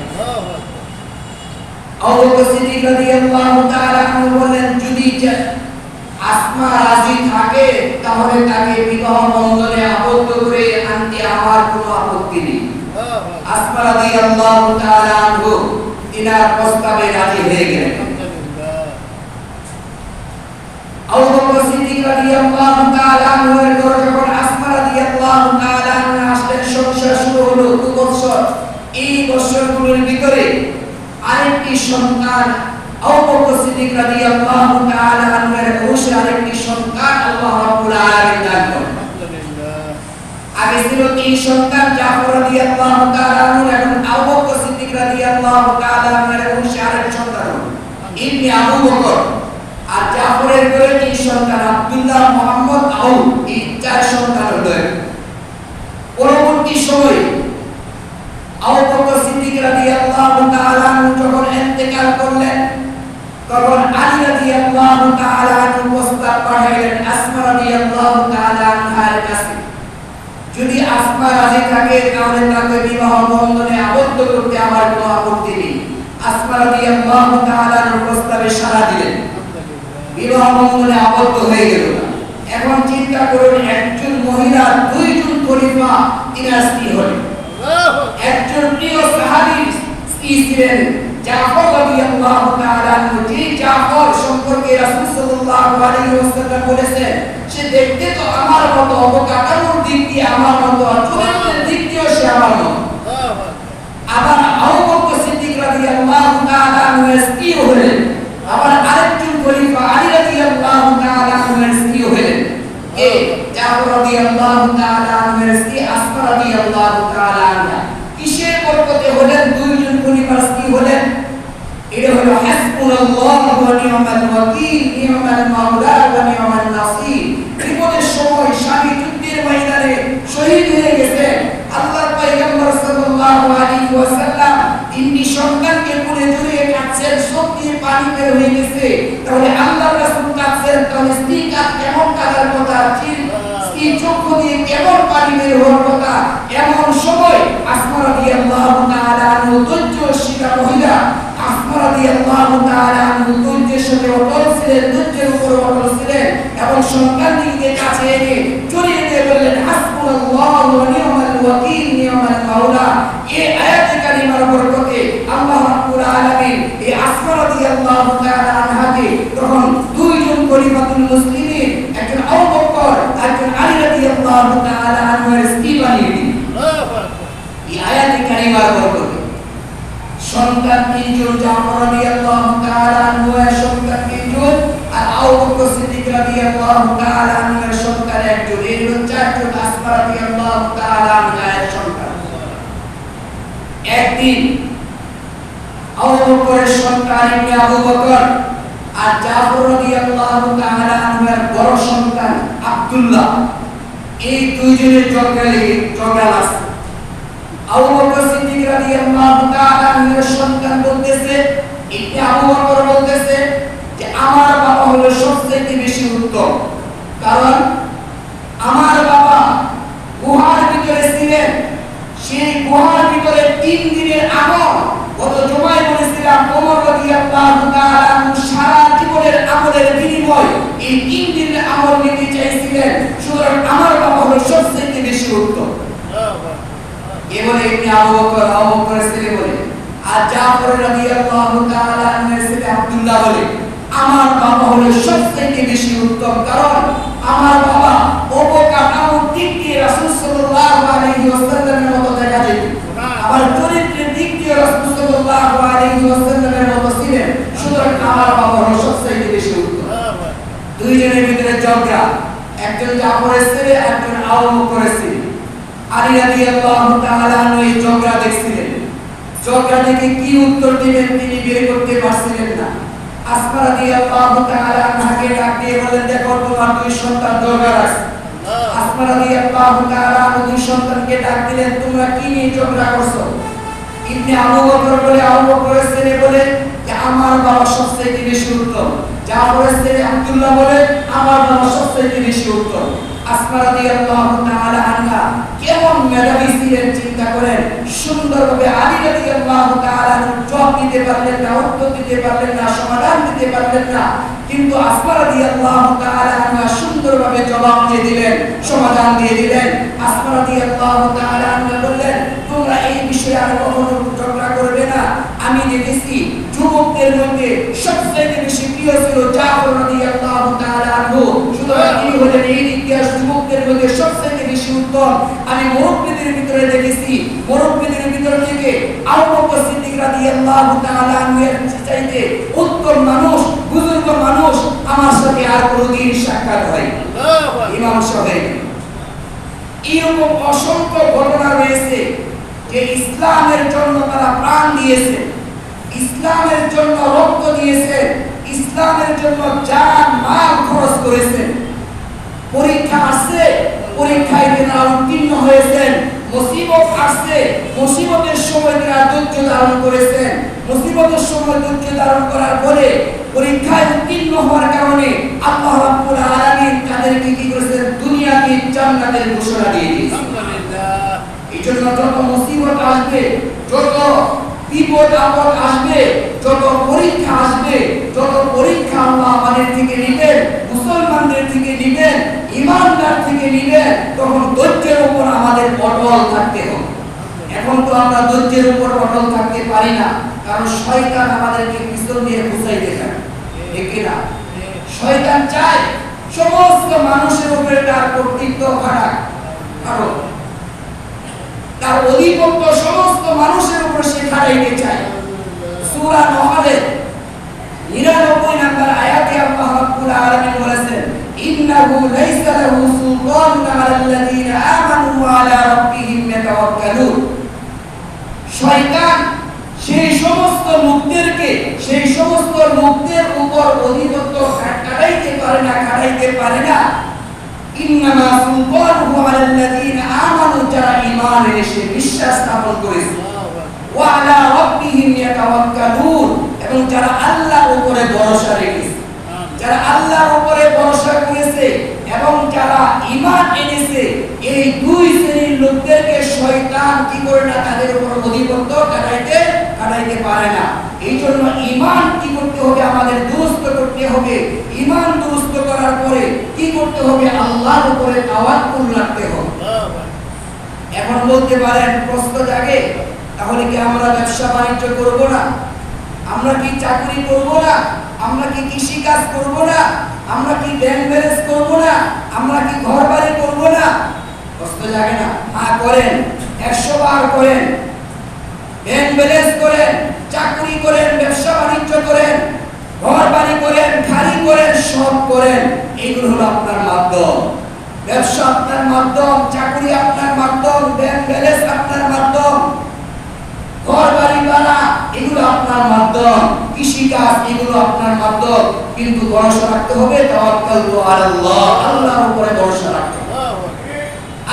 আবু বকর সিদ্দিক রাদিয়াল্লাহু তাআলা আনহু বলেন, যদি আসমা রাজি থাকে তাহলে তাকে বিবাহ বন্ধনে আবদ্ধ করে আনতে আমার কোনো আপত্তি নেই। আসমা রাদিয়াল্লাহু তাআলা আনহু তিনার প্রস্তাবে রাজি হয়ে গেলেন। আবু বকর সিদ্দিক রাদিয়াল্লাহু তাআলা আনহার ঘরে যখন আসমা রাদিয়াল্লাহু তাআলা আনহা আসলেন, সংসার শুরু হলো 2 বছর। এই বছরগুলোর ভিতরে আরেকটি সন্তান আবু বকর সিদ্দিক রাদিয়াল্লাহু তাআলা আনহার বংশে আরেকটি সন্তান আল্লাহ রাব্বুল আলামিন দান করেন। আগে ছিল 3 সন্তান, জাফর রাদিয়াল্লাহু তাআলা আনহু, এখন আবু বকর সিদ্দিক রাদিয়াল্লাহু তাআলা আনহার বংশে আরেক সন্তান ইবনে আবু বকর। আর জাফরের ঘরে 3 সন্তান, আব্দুল্লাহ, মুহাম্মদ, আউদ, এই 4 সন্তান হলো। পরবর্তী সময়ে আবু বকর সিদ্দিক রাদিয়াল্লাহু তাআলা আনহু যখন ইন্তেকাল করলেন, তখন আলী রাদিয়াল্লাহু তাআলা আনহু প্রস্তাব পাঠাইলেন আসমা রাদিয়াল্লাহু তাআলা আনহার কাছে, যদি আসমা রাজি থাকে তাহলে তাকে বিবাহ বন্ধনে আবদ্ধ করতে আমার কোনো আপত্তি নেই। আসমা রাদিয়াল্লাহু তাআলা আনহু প্রস্তাবে সাড়া দিলেন, বিবাহ বন্ধনে আবদ্ধ হয়ে গেল। এখন চিন্তা করুন, একজন মহিলা 2 জন খলিফা তিনার স্ত্রী হলেন। একজন প্রিয় সাহাবী স্ত্রী ছিলেন জাফর রাদিয়াল্লাহু তাআলা আনহু, যে জাফর সম্পর্কে রাসূল সাল্লাল্লাহু আলাইহি ওয়াসাল্লাম বলেছেন সে দেখতে তো আমার মতো, অবকাঠামোর দিক দিয়ে আমার মতো, চরিত্রের দিক দিয়েও সে আমার মতো। আবার আবু বকর সিদ্দিক রাদিয়াল্লাহু তাআলা আনহুর স্ত্রী হলেন। আবার আরেকজন খলিফা আলী রাদিয়াল্লাহু তাআলা আনহুর স্ত্রী হলেন। এই জাফর রাদিয়াল্লাহু তাআলা আনহুর স্ত্রী আসমা রাদিয়াল্লাহু তাআলা আনহা কিসের বরকতে হলেন? 2 জন খলিফার স্ত্রী হলেন। এটা হলো হাসবুনাল্লাহু ওয়া নি'মাল ওয়াকিল, নি'মাল মাওলা ওয়া নি'মান নাসির। বিপদের সময় স্বামী যুদ্ধের ময়দানে শহীদ হয়ে গেছে, আল্লাহর পয়গম্বর সাল্লাল্লাহু আলাইহি ওয়াসাল্লাম 3টি সন্তানকে কোলে জড়িয়ে কাঁদছেন, চোখ দিয়ে পানি বের হয়ে গেছে। তাহলে আল্লাহর রাসূল কাঁদছেন, তাহলে স্ত্রী কেমন কাঁদার কথা, স্ত্রী চোখ দিয়ে কেমন পানি বের হওয়ার কথা। এমন সময় আসমা রাদিয়াল্লাহু তাআলা আনহু ধৈর্যশীলা মহিলা, আসমা রাদিয়াল্লাহু তাআলা আনহু ধৈর্যের সাথে অটল ছিলেন, ধৈর্যের উপর অটল ছিলেন এবং সন্তানটিকে কাছে এনে জড়িয়ে দিয়ে বললেন হাসবুনাল্লাহু ওয়া নি'মাল ওয়াকিল, নি'মাল মাওলা। এই আয়াতে কারিমার বরকতে আল্লাহ রাব্বুল আলামিন এই আসমা রাদিয়াল্লাহু তাআলা আনহাকে তখন 2 জন খলিফাতুল মুসলিমিন, একজন আবু বকর, একজন আলী রাদিয়াল্লাহু তাআলা আনহুর স্ত্রী বানিয়ে দিলেন। এই আয়াতে কারিমার বরকতে সন্তান 3 জন, জাফর রাদিয়াল্লাহু তাআলা আনহুর সন্তান 3 জন, আর আবু বকর সিদ্দিক রাদিয়াল্লাহু তাআলা আনহুর সন্তান 1 জন। এই হলো 4 জন আসমা রাদিয়াল্লাহু তাআলা আনহার সন্তান। একদিন আবু বকরের সন্তান ইবনে আবু বকর আর জাফর রাদিয়াল্লাহু তাআলা আনহুর বড় সন্তান আব্দুল্লাহ, এই 2 জনের ঝগড়া লাগছে। আবু বকর সিদ্দিক রাদিয়াল্লাহু তাআলা আনহুর সন্তান বলতেছে, ইবনে আবু বকর বলতেছে যে আমার বাবা হলো সবচেয়ে বেশি উত্তম, কারণ আমার বাবা গুহার ভিতরে ছিলেন। সেই গুহার ভিতরে 3 দিনের আমল, গত জুমায় বলেছিলাম ওমর রাদিয়াল্লাহু তাআলা আনহু সারা জীবনের আমলের বিনিময় এই 3 দিনের আমল নিতে চাইছিলেন। সুতরাং আমার বাবা হলো সবচেয়ে বেশি উত্তম। এবারে ইবনে আবু বকরের ছেলে বলে, আর জাফর রাদিয়াল্লাহু তাআলা আনহুর ছেলে আব্দুল্লাহ বলে আমার বাবা হলো সবচেয়ে বেশি উত্তম, কারণ আমার বাবা অবকাঠামোর দিক দিয়ে রাসূল সাল্লাল্লাহু আলাইহি ওয়াসাল্লামের মতো দেখা যেত, আবার চরিত্রের দিক দিয়ে রাসূল সাল্লাল্লাহু আলাইহি ওয়াসাল্লামের মতো ছিলেন। সুতরাং আমার বাবা হলো সবচেয়ে বেশি উত্তম। 2 জনের ভিতরে ঝগড়া, একজন জাফরের ছেলে, একজন আবু বকরের ছেলে। আলী রাদিয়াল্লাহু তাআলা আনহু এই ঝগড়া দেখছিলেন, ঝগড়া দেখে কি উত্তর দিবেন তিনি বের করতে পারছিলেন না। আসমা রাদিয়াল্লাহু তাআলা আনহাকে ডাক দিয়ে বলেন, দেখো তোমার 2 সন্তান ঝগড়া লাগছে। আসমা রাদিয়াল্লাহু তাআলা আনহু 2 সন্তানকে ডাক দিলেন, তোমরা কি নিয়ে ঝগড়া করছো? ইবনে আবু বকর বলে, আবু বকরের ছেলে বলে যে আমার বাবা সবচেয়ে বেশি উত্তম। জাফরের ছেলে আব্দুল্লাহ বলে আমার বাবা সবচেয়ে বেশি উত্তম। আসমা রাদিয়াল্লাহু তাআলা আনহা কেমন মেধাবী ছিলেন চিন্তা করেন। সুন্দরভাবে আলী রাদিয়াল্লাহু তাআলা জবাব দিতে পারলেন না, উত্তর দিতে পারলেন না, সমাধান দিতে পারলেন না, কিন্তু আসমা রাদিয়াল্লাহু তাআলা আনহা সুন্দরভাবে জবাব দিয়ে দিলেন, সমাধান দিয়ে দিলেন। আসমা রাদিয়াল্লাহু তাআলা আনহা বললেন, তোমরা এই বিষয়ে আর কখনো ঝগড়া করবে না। আমি দেখেছি যুবকদের মধ্যে সবচেয়ে বেশি প্রিয় ছিল জাফর রাদিয়াল্লাহু তাআলা আনহু, সুতরাং এই ইতিহাস যুবকদের মধ্যে সবচেয়ে বেশি উত্তম আমি মুরব্বিদের ভিতরে দেখেছি। মুরব্বিদের ভিতর থেকে আবু বকর সিদ্দিক রাদিয়াল্লাহু তাআলা আনহুর চাইতে উত্তম মানুষ, বুজুর্গ মানুষ আমার সাথে আর কোনোদিন সাক্ষাৎ হয়নি। ইমাম সাহেব এরকম অসংখ্য ঘটনা রয়েছে যে ইসলামের জন্য তারা প্রাণ দিয়েছে, ইসলামের জন্য রক্ত দিয়েছে, ইসলামের জন্য জান মাল খরচ করেছেন। পরীক্ষা আসছে, পরীক্ষায় তারা উত্তীর্ণ হয়েছেন। মুসিবত আসছে, মুসিবতের সময় তারা ধৈর্য ধারণ করেছেন। মুসিবতের সময় ধৈর্য ধারণ করার পরে পরীক্ষায় উত্তীর্ণ হওয়ার কারণে আল্লাহ রাব্বুল আলামিন তাদেরকে কি করেছেন? দুনিয়াতে জান্নাতের ঘোষণা দিয়ে দিয়েছেন। এই জন্য যত মুসিবত আসবে, যত বিপদ আপদ আসবে, যত পরীক্ষা আসবে, যত পরীক্ষা আল্লাহ আমাদের থেকে নেবেন, মুসলমানদের থেকে নেবেন, ইমানদার থেকে নেবেন, তখন ধৈর্যের উপর আমাদের অটল থাকতে হবে। এখন তো আমরা ধৈর্যের উপর অটল থাকতে পারি না, কারণ শয়তান আমাদেরকে পিছন দিয়ে ঘুষাইতে থাকে, ঠিক না? শয়তান চায় সমস্ত মানুষের উপরে তার কর্তৃত্ব খাটাক, কারণ তার অধিপত্য সমস্ত মানুষের উপর সে খাটাইতে চায়। সূরা নহলের ৯৯ নম্বর আয়াতে আল্লাহ রাব্বুল আলামিন বলেছেন, ইন্নাহু লাইসা লাহু সুলতানুন আলাল্লাযীনা আমানু ওয়া আলা রাব্বিহিম ইয়াতাওয়াক্কালুন। শয়তান সেই সমস্ত লোকদেরকে, সেই সমস্ত লোকদের উপর অধিপত্য খাটাইতে পারে না। ইন্নামা সুলতানুহু আলাল্লাযীনা আমানু, যারা ঈমান এনেছে, বিশ্বাস স্থাপন করেছে, ওয়া আলা রাব্বিহিম ইয়াতাওয়াক্কালুন, এবং যারা আল্লাহর উপরে ভরসা রেখেছে, যারা আল্লাহর উপরে ভরসা করেছে এবং যারা ঈমান এনেছে, এই দুই শ্রেণীর লোকদেরকে শয়তান কি করে না? তাদের উপর অধিপত্য খাটাইতে পারে না। এই জন্য ঈমান কি করতে হবে? আমাদের দুরুস্ত করতে হবে। ঈমান দুরুস্ত করার পরে কি করতে হবে? আল্লাহর উপরে তাওয়াক্কুল রাখতে হবে। এখন বলতে পারেন, প্রশ্ন জাগে, তাহলে কি আমরা ব্যবসা বাণিজ্য করব না? আমরা কি চাকরি করব না? আমরা কি কৃষি কাজ করব না? আমরা কি ব্যাংক ব্যালেন্স করব না? আমরা কি ঘর বাড়ি করব না? প্রশ্ন জাগে না? হ্যাঁ, করেন, 100 বার করেন। ব্যাংক ব্যালেন্স করেন, চাকরি করেন, ব্যবসা বাণিজ্য করেন, ঘর বাড়ি করেন, খালি করেন, সব করেন। এগুলো হলো আপনার মাধ্যম। ব্যবসা আপনার মাধ্যম, চাকরি আপনার মাধ্যম, ব্যাংক ব্যালেন্স আপনার মাধ্যম, ঘর বাড়ি করা এগুলো আপনার মাধ্যম, কৃষি কাজ এগুলো আপনার মাধ্যম। কিন্তু ভরসা রাখতে হবে তাওয়াক্কালু আলাল্লাহ, আল্লাহর উপরে ভরসা রাখতে হবে।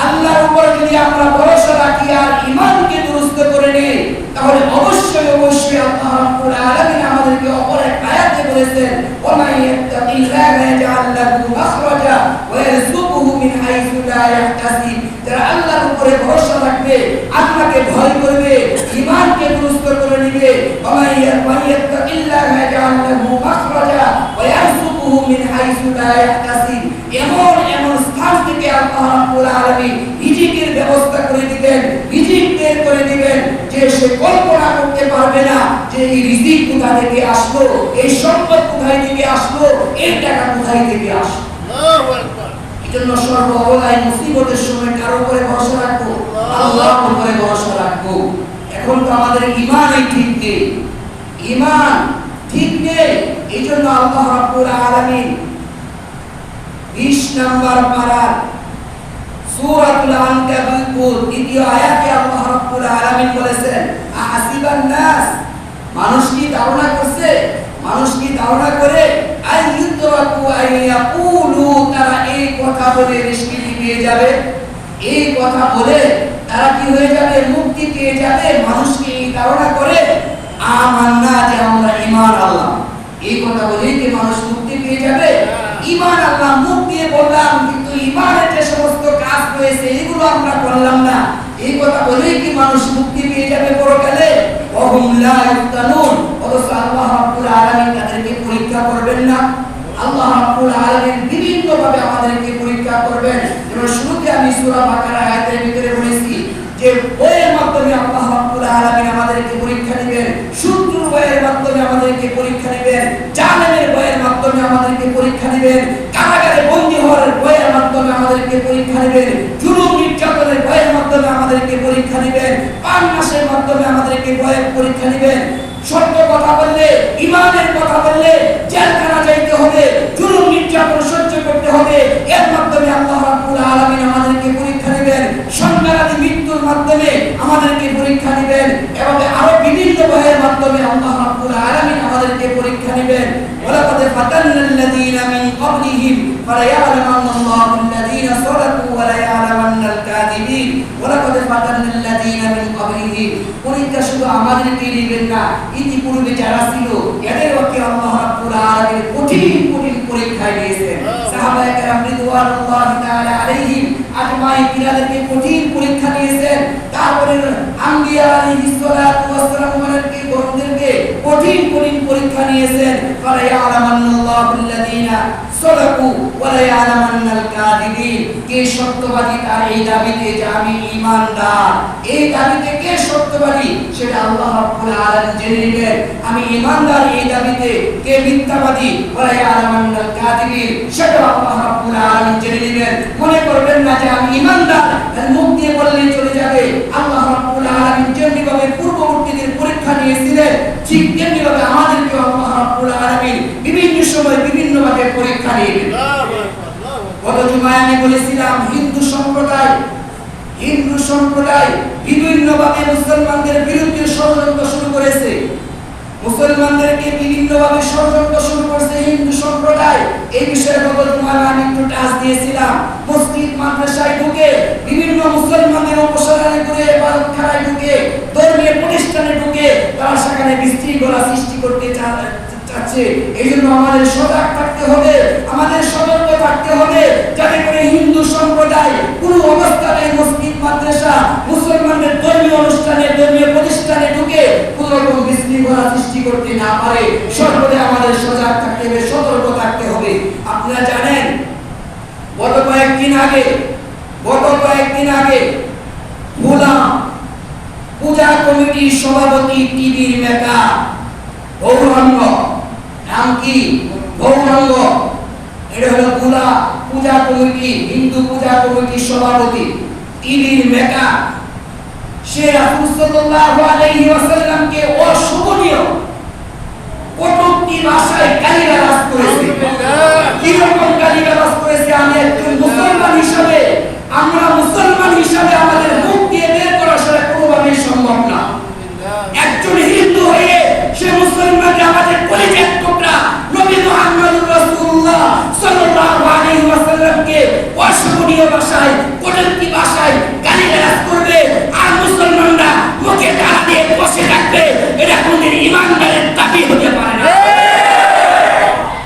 আল্লাহর উপরে যদি আমরা ভরসা রাখি আর ঈমানকে দুরুস্ত করে নেই, তাহলে অবশ্যই আল্লাহ রাব্বুল আলামিন আমাদেরকে অপর এক আয়াতে বলেছেন, ওয়া মান ইয়াত্তাকিল্লাহা ইয়াজআল লাহু মাখরাজা ওয়া ইয়ারযুকুহু মিন হাইসু লা ইয়াহতাসিব। যারা আল্লাহর উপরে ভরসা রাখবে, আল্লাহকে ভয় করবে, ঈমানকে দুরুস্ত করে নেবে, ওয়া মান ইয়াত্তাকিল্লাহা ইয়াজআল লাহু মাখরাজা ওয়া ইয়ারযুকুহু মিন হাইসু লা ইয়াহতাসিব। এমন স্থান থেকে আল্লাহ রাব্বুল আলামিন রিজিকের ব্যবস্থা করে দিবেন, রিজিক বের করে দিবেন, যে সে কল্পনা করতে পারবে না যে এই রিজিক কোথা থেকে আসলো, এই সম্পদ কোথায় থেকে আসলো, এই টাকা কোথায় থেকে আসলো। আল্লাহু আকবার। এজন্য সর্বঅবস্থায় মুসিবতের সময় কার উপরে ভরসা রাখবো? আল্লাহর উপরে ভরসা রাখবো। এখন তো আমাদের ঈমানই ঠিক নেই, ঈমান ঠিক নেই। এইজন্য আল্লাহ রাব্বুল আলামিন 20 নম্বর পারার সূরাতুল আনকাবুত দ্বিতীয় আয়াতে আল্লাহ রাব্বুল আলামিন বলেছেন, আহাসিবান নাস, মানুষ কি ধারণা করছে, মানুষ কি ধারণা করে, আইয়ুতরাকু আইয়াকুলু, তারা এই কথা বলে নিষ্কৃতি পেয়ে যাবে, এই কথা বলে তারা কি হয়ে যাবে? মুক্তি পেয়ে যাবে। মানুষ কি এই ধারণা করে? আমান্না, যে আমরা ঈমান আল্লাহ, এই কথা বলেই কি মানুষ মুক্তি পেয়ে যাবে? ঈমান আল্লাহ মুখ দিয়ে বললাম, কিন্তু ঈমানের যে সমস্ত কাজ রয়েছে এগুলো আমরা করলাম না, এই কথা বলেই কি মানুষ মুক্তি পেয়ে যাবে পরকালে? ওহুম লা ইফতানুন, অথচ আল্লাহ রাব্বুল আলামিন তাদেরকে পরীক্ষা করবেন না। আল্লাহ রাব্বুল আলামিন বিভিন্ন ভাবে আমাদেরকে পরীক্ষা করবেন। যেমন শুরুতে আমি সূরা বাকারা আয়াতের ভিতরে বলেছি যে বইয়ের মাধ্যমে আল্লাহ রাব্বুল আলামিন আমাদেরকে পরীক্ষা নেবেন, শত্রুর বইয়ের মাধ্যমে আমাদেরকে পরীক্ষা নেবেন, জালেমের বইয়ের মাধ্যমে মাধ্যমে আমাদেরকে পরীক্ষা নেবেন, কারাগারে বন্দী হওয়ার ভয়ের মাধ্যমে আমাদেরকে পরীক্ষা নেবেন, জুলুম নির্যাতনের ভয়ের মাধ্যমে আমাদেরকে পরীক্ষা নেবেন, পান নাশের মাধ্যমে আমাদেরকে পরীক্ষা নেবেন। সত্য কথা বললে, ইমানের কথা বললে জেলখানা যাইতে হবে, জুলুম নির্যাতন সহ্য করতে হবে, এর মাধ্যমে আল্লাহ রাব্বুল আলামিন আমাদেরকে পরীক্ষা নেবেন। সংগ্রামী মৃত্যুর মাধ্যমে আমাদেরকে পরীক্ষা নেবেন, এভাবে আরো বিভিন্ন ভয়ের মাধ্যমে আল্লাহ রাব্বুল আলামিন আমাদেরকে পরীক্ষা নেবেন। ওয়ালাকাদ ফাতান্নাল্লাযীনা মিন ক্বাবলিহিম ফালায়া'লামান্নাল্লাহু আল্লাযীনা সাদাকু ওয়া লায়া'লামান্নাল কাযিবিন। ওয়ালাকাদ ফাতান্নাল্লাযীনা মিন ক্বাবলিহিম, পরীক্ষা শুধু আমাদেরকে নেবেন না, ইতিপূর্বে যারা ছিল এদেরকে আল্লাহ রাব্বুল আলামিন কঠিন কঠিন পরীক্ষায় নিয়েছেন। সাহাবায়ে কেরাম রিদওয়ানুল্লাহি তাআলা আলাইহিম আজমাইন কিরাদেরকে কঠিন পরীক্ষা নিয়েছেন। তারপরে আম্বিয়া আলাইহিস সালাতু ওয়াস সালামকে গণদেরকে কঠিন কঠিন পরীক্ষা নিয়েছেন। ফালায়া'লামান্নাল্লাহু আল্লাযীনা সাদাকু ওয়া লায়া'লামান্নাল কাযিবিন, কে সত্যবাদী তার এই দাবিতে যে আমি ঈমানদার, এই দাবিতে কে সত্যবাদী সেটা আল্লাহ রাব্বুল আলামিন জেনে নেবেন। আমি ঈমানদার এই দাবিতে কে মিথ্যাবাদী ওয়া লায়া'লামান্নাল কাযিবিন সেটা আল্লাহ রাব্বুল আলামিন জেনে নেবেন। মনে করবেন না যে আমি ঈমানদার মুখ দিয়ে বললেই চলে যাবে। আল্লাহ রাব্বুল আলামিন যেমনিভাবে পূর্ববর্তীদের পরীক্ষা নিয়েছিলেন ঠিক তেমনিভাবে আমাদেরকে আল্লাহ রাব্বুল আলামিন বিভিন্ন সময় বিভিন্নভাবে পরীক্ষা নেবেন। গত জুমায় আমি বলেছিলাম হিন্দু সম্প্রদায় বিভিন্নভাবে মুসলমানদের বিরুদ্ধে ষড়যন্ত্র শুরু করেছে। মুসলমানদেরকে বিভিন্নভাবে ষড়যন্ত্র শুরু করেছে হিন্দু সম্প্রদায়। এই বিষয়ে গত জুমায় আমি একটু টাচ দিয়েছিলাম। মসজিদ মাদ্রাসায় ঢুকে বিভিন্ন মুসলমানদের অপসারণ করে ইবাদতখানায় ঢুকে ধর্মীয় প্রতিষ্ঠানে ঢুকে তারা সেখানে বিশৃঙ্খলা সৃষ্টি করতে চাচ্ছে। এই জন্য আমাদের সজাগ থাকতে হবে, আমাদের সতর্ক থাকতে হবে, যাতে করে হিন্দু সম্প্রদায় কোনো অবস্থায় মসজিদ মাদ্রাসা মুসলমানদের ধর্মীয় অনুষ্ঠানে ধর্মীয় প্রতিষ্ঠানে ঢুকে কোনো রকম বিশৃঙ্খলা সৃষ্টি করতে না পারে। সর্বদা আমাদের সজাগ থাকতে হবে, সতর্ক থাকতে হবে। আপনারা জানেন গত কয়েকদিন আগে ভোলা পূজা কমিটির সভাপতি টিভির মেকা গৌরাঙ্গ, নাম কি গৌরাঙ্গ, এটা হলো ভোলা পূজা কমিটি হিন্দু পূজা কমিটির সভাপতি টিভির মেকা, সে রাসূল সাল্লাল্লাহু আলাইহি ওয়াসাল্লামকে অশোভনীয় কটূক্তি ভাষায় গালিগালাজ করেছে। কি রকম গালিগালাজ করেছে আমি একজন মুসলমান হিসেবে, আমরা মুসলমান হিসেবে আমাদের মুখ দিয়ে বের করা সেটা কোনোভাবেই সম্ভব না। একজন হিন্দু হয়ে সে মুসলমানকে আমাদের কলিজার টুকরা নবী মুহাম্মদুর রাসূলুল্লাহ সাল্লাল্লাহু আলাইহি ওয়াসাল্লামকে অশোভনীয় ভাষায় কটূক্তি ভাষায় গালিগালাজ করবে আর মুসলমানরা মুখে তালা দিয়ে বসে থাকবে, এটা কোনদিন ঈমানদারের দাবি হতে পারে না।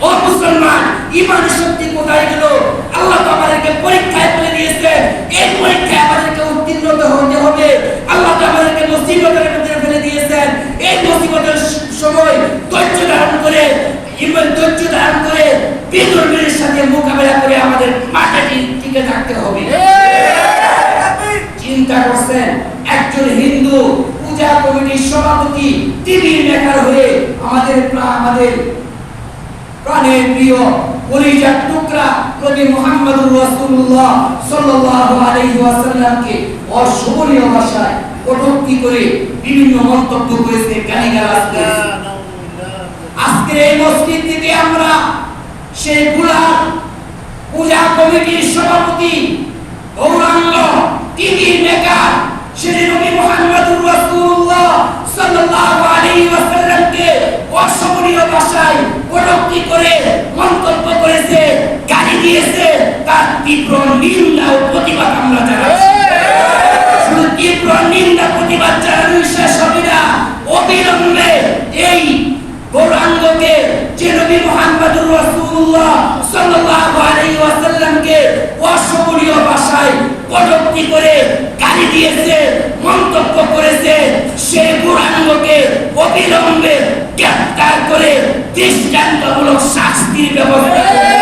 ও মুসলমান, ঈমানের শক্তি কোথায় গেল? আল্লাহ তো আমাদেরকে পরীক্ষায় ফেলে দিয়েছেন, এই পরীক্ষায় আমাদেরকে উত্তীর্ণ হতে হবে। আল্লাহ তো আমাদেরকে মুসিবতের মধ্যে ফেলে দিয়েছেন, এই মুসিবতের সময় ধৈর্য ধারণ করে বিদ্রোহীদের সাথে মোকাবেলা করে আমাদের মাঠে টিকে থাকতে হবে। চিন্তা করছেন একজন হিন্দু পূজা কমিটির সভাপতি টিভির মেকার হয়ে আমাদের প্রাণের প্রিয় কলিজার টুকরা নবী মুহাম্মদুর রাসূলুল্লাহ সাল্লাল্লাহু আলাইহি ওয়াসাল্লামকে অশোভনীয় ভাষায় কটূক্তি করে বিভিন্ন মন্তব্য করেছে, গালিগালাজ করেছে। আজকে এই মসজিদ থেকে আমরা সেই পূজা কমিটির সভাপতি গৌরাঙ্গ টিভির মেকার শ্রী নবী মুহাম্মদুর রাসূলুল্লাহ সাল্লাল্লাহু আলাইহি ওয়াসাল্লামকে অশোভনীয় ভাষায় কটূক্তি করে মন্তব্য করেছে, গালি দিয়েছে, তার তীব্র নিন্দা ও প্রতিবাদ আমরা জানাচ্ছি। শুধু তীব্র নিন্দা প্রতিবাদ জানানো শেষ হবে না, অবিলম্বে এই গৌরাঙ্গকে যে নবী মুহাম্মদুর রাসূলুল্লাহ সাল্লাল্লাহু আলাইহি ওয়াসাল্লামকে অশোভনীয় ভাষায় কটূক্তি করে গালি দিয়েছে, মন্তব্য করেছে, সেই গৌরাঙ্গকে অবিলম্বে গ্রেফতার করে দৃষ্টান্তমূলক শাস্তির ব্যবস্থা করতে হবে।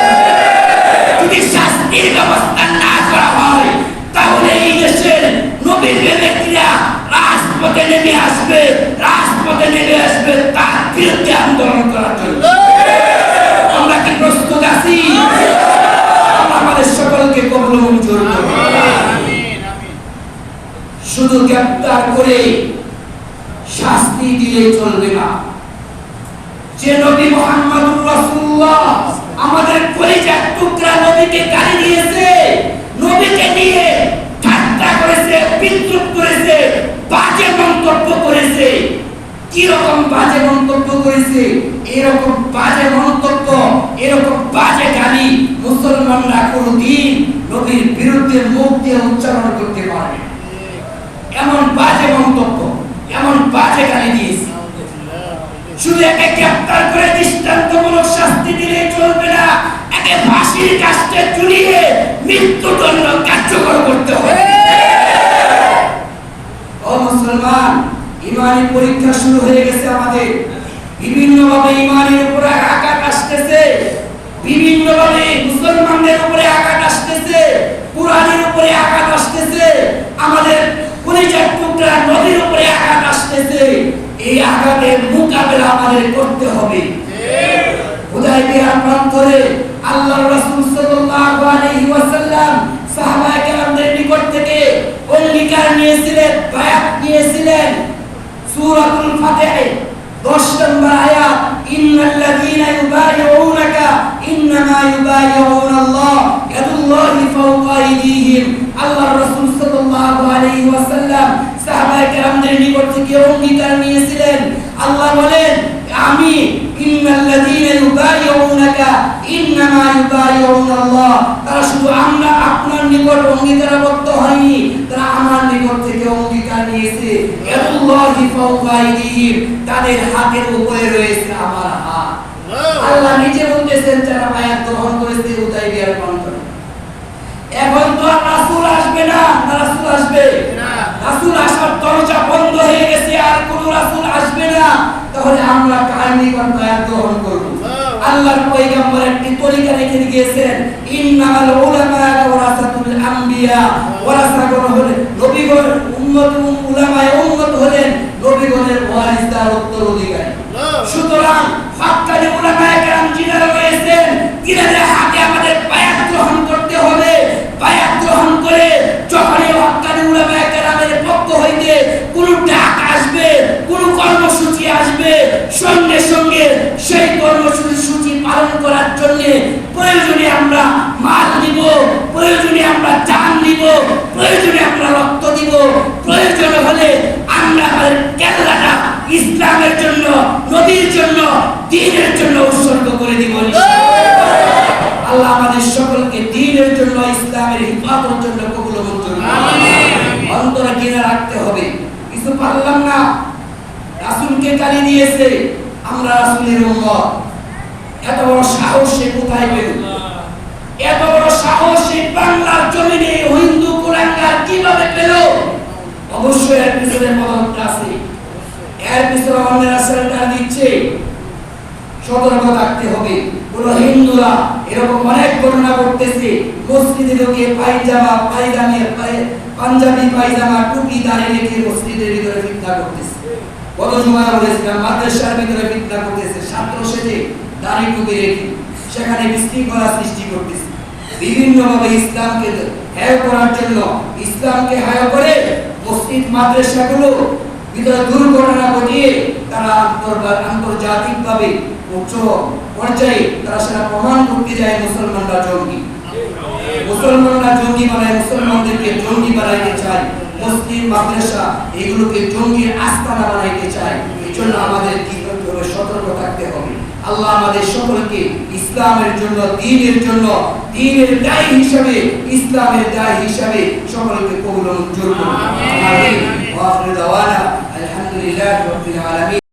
যদি শাস্তির ব্যবস্থা না করা হয় তাহলে এই দেশের নবীর ব্যক্তিরা রাজপথে নেমে আসবে তার বিরুদ্ধে আন্দোলন করার জন্য। আমরা কি গ্রেফতার করে শাস্তি দিলে চলবে না। যে নবী মুহাম্মদুর রাসূলুল্লাহ আমাদের কলিজার টুকরা নবীকে গালি দিয়েছে, নবীকে নিয়ে ঠাট্টা করেছে, বিদ্রুপ করেছে, বাজে মন্তব্য করেছে। কি রকম বাজে মন্তব্য করেছে? এরকম বাজে মন্তব্য, এরকম বাজে গালি মুসলমানরা কোনদিন নবীর বিরুদ্ধে মুখ দিয়ে উচ্চারণ করতে পারে না। এমন বাজে মন্তব্য, এমন বাজে গালি দিয়েছে। শুধু একে গ্রেফতার করে দৃষ্টান্তমূলক শাস্তি দিলে চলবে না, একে ফাঁসির কাস্টে ঝুলিয়ে মৃত্যুদণ্ড কার্যকর করতে হবে। ও মুসলমান, ইমানি পরীক্ষা শুরু হয়ে গেছে আমাদের। বিভিন্নভাবে ইমানের উপরে আঘাত আসতেছে, বিভিন্নভাবে মুসলমানদের উপরে আঘাত আসতেছে, কুরআনের উপরে আঘাত আসতেছে, আমাদের কলিজার টুকরা নবীর উপরে আঘাত আসতেছে। এই আঘাতের মোকাবেলা আমাদের করতে হবে। হুদায়বিয়ার প্রান্তরে আল্লাহর রাসূল সাল্লাল্লাহু আলাইহি ওয়াসাল্লাম সাহাবায়ে কেরামদের নিকট থেকে অঙ্গীকার নিয়েছিলেন, বায়াত নিয়েছিলেন। সূরাতুল ফাতিহা 10 নম্বর আয়াত, ইন্নাল্লাযীনা ইউবাইউনাকা ইন্নামা ইউবাইউনাল্লাহ ইয়াদুল্লাহি ফাওকা আইদিহিম। আল্লাহর রাসূল সাল্লাল্লাহু আলাইহি ওয়াসাল্লাম সাহাবায়ে কেরামদের নিকট থেকে অঙ্গীকার নিয়েছিলেন। আল্লাহ বলেন, আমি ইন্নাল্লাযীনা ইউবাইউনাকা ইন্নামা ইউবাইউনাল্লাহ, তারা শুধু আমরা আপনার নিকট অঙ্গীকারবদ্ধ হয়নি, তারা আমার নিকট থেকে অঙ্গীকার নিয়েছে। ইয়াদুল্লাহি ফাওকা আইদিহিম, তাদের হাতের উপরে রয়েছে আমার হাত। আল্লাহ নিজে বলতেছেন যারা বায়াত গ্রহণ করেছে হুদায়বিয়ার প্রান্তরে। এখন তো আর রাসূল আসবে না, রাসূল আসবে না, রাসূল আসার দরজা বন্ধ হয়ে গেছে, আর কোন রাসূল আসবে না। তাহলে আমরা কার নিকট বায়াত গ্রহণ করব? আল্লাহর পয়গম্বর একটি তরিকা রেখে দিয়েছেন, ইন্নামাল উলামা ওয়ারাসাতুল আম্বিয়া। ওয়ারাসাগণ হলেন নবীগণ, উম্মত উলামায়ে উম্মত হলেন নবীগণের ওয়ারিসদার উত্তরাধিকারী। সুতরাং হক্কানি উলামায়ে কেরাম যিনারা রয়েছেন, তিনাদের হাতে আমাদের বায়াত গ্রহণ করতে হবে। বায়াত গ্রহণ করে যখনই হক্কানি উলামায়ে কেরামের পক্ষ হইতে কোনো ডাক আসবে, কোনো কর্মসূচি আসবে, সঙ্গে সঙ্গে সেই কর্মসূচি পালন করার জন্য প্রয়োজনে আমরা মাল দিব, প্রয়োজনে আমরা জান দিব, প্রয়োজনে আমরা রক্ত দিব, প্রয়োজন হলে আমরা কেল্লাটা ইসলামের জন্য, নবীর জন্য, দ্বীনের জন্য উৎসর্গ করে দিব। আল্লাহ আমাদের সকলকে দ্বীনের জন্য, ইসলামের হিফাজতের জন্য কবুল ও মঞ্জুর করুন। অন্তরে কিনে রাখতে হবে, কিছু পারলাম না, রাসূলকে গালি দিয়েছে, আমরা রাসূলের উম্মত। এত বড় সাহস সে কোথায় পেল? এত বড় সাহস এই বাংলার জমিনে হিন্দু কুলাঙ্গার কিভাবে পেল? অবশ্যই এর পিছনে মদত আছে, এর পিছনে আমাদের সেন্টার দিচ্ছে। সতর্ক থাকতে হবে। কোন হিন্দুরা এরকম অনেক ঘটনা ঘটতেছে, মসজিদে ঢুকে পায়জামা, পাঞ্জাবি পায়জামা, টুপি দাঁড়িয়ে রেখে মসজিদের ভিতরে ফিতনা করতেছে। কত সময় বলেছিলাম, মাদ্রাসার ভিতরে ফিতনা করতেছে, ছাত্র সেজে দাড়ি টুপি রেখে সেখানে বিশৃঙ্খলা সৃষ্টি করতেছে। বিভিন্নভাবে ইসলামকে হেয় করার জন্য, ইসলামকে হেয় করে মসজিদ মাদ্রাসাগুলো ভিতরে দুর্ঘটনা ঘটিয়ে তারা আন্তর্জাতিকভাবে উচ্চ পর্যায়ে তারা সেটা প্রমাণ করতে যায় মুসলমানরা জঙ্গি। মুসলমানরা জঙ্গি বানায়, মুসলমানদেরকে জঙ্গি বানাইতে চায়, মুসলিম মাদ্রাসা এগুলোকে জঙ্গির আস্তানা বানাইতে চায়। এই জন্য আমাদের কি করতে হবে? সতর্ক থাকতে হবে। আল্লাহ আমাদের সকলকে ইসলামের জন্য, দ্বীনের জন্য, দ্বীনের দায়ী হিসাবে, ইসলামের দায়ী হিসাবে সকলকে কবুল ও মঞ্জুর করুন। আমিন। ওয়া আখিরু দাওয়ানা আলহামদুলিল্লাহি রাব্বিল আলামিন।